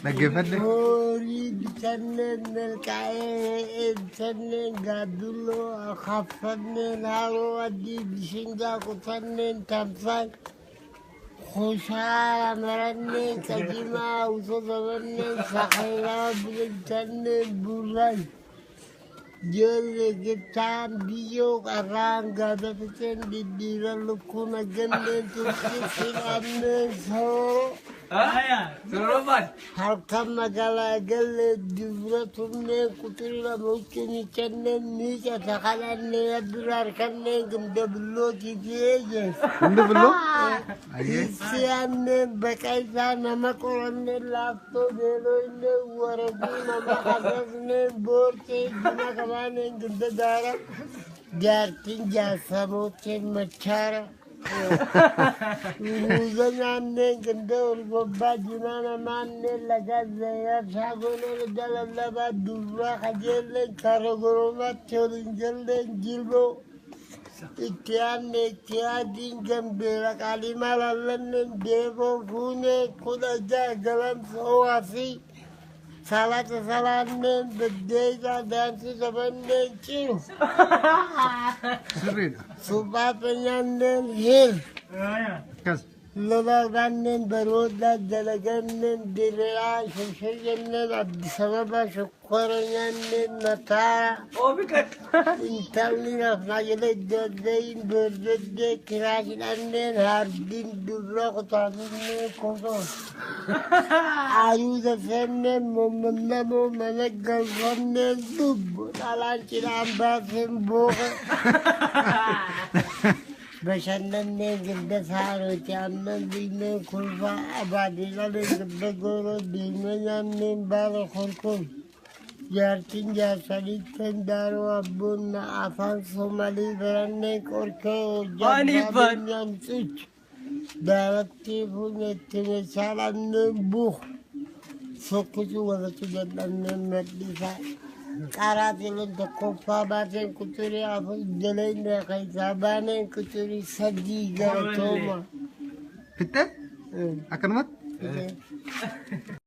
dhaggeeffadhe. Horii bitanneen milkaa'ee bitanneen gaadduloo kaffanneen haroo adii bishingaa kutanneen tamsaan khushaara maranneen kajimaa usota manneen sakhiraa bitanneen burran Jolly gitaan biyyoo qarraan gaadafiteen diddiiran lukkuuna ganneen turtii fidhanneen sooroo. Halkan magaalaa galee dubra tunneen kuturira mukkini kenneen miica takadhannee bira harkanneen gindabillootii fi'eejes. Gindabilloo? Isiyaanneen baqaysaa nama qoranneen laaftoo beelooyineen waradii nama qasasneen boortee gina qabaaneen gindadaara jaartiin jaarsamooteen machaara. Uzanyaanneen ganda olgobbaa jimaana maanneen lagaa zayyaa shaagoleen dalalabaa durbaa kajeelleen kara goromaatti waliin jalleen jilboo itti aanne itti aadiin gambeera qaalimaa lallanneen deeboo fuunee kudha ja'a galamsa ho'aa fi salata salaanneen beddeesaa daansii sabanneen ciru. Sirriidha. Suphaata nyaanneen hir. Akkas. Lolaaganneen baroodaa dalaganneen diriiraa shashayanneen Addis Ababa shokkora nyaanneen mataara. Intalli rafnaa jala iddooddeen boordoddee kiraa hidhanneen hardiin dubra kutaanneen kosoo. Ayuuda feenneen mommonnamoo mana galfanneen dubbo dhalaan cidhaan baaseen booqa. Bashannanneen gidda saarooti aannan dhiinneen kulfaa abaadiilaleen gidda gooroo deemee nyaanneen baala korkor. Jaartiin jaarsaliitteen daaroo abboonna afaan Somalii baranneen qorkee hojjaa nyaamsichi. Daarattii fuunyetti meeshaalanneen buuq. Sokkisu walatti dadhabneen madhisaa. Qaraatiin tokkoffaa baateen kuturii afur jaleen keessaa baaneen kuturii sadii gara tooma. Fixxee? Akkanumatti?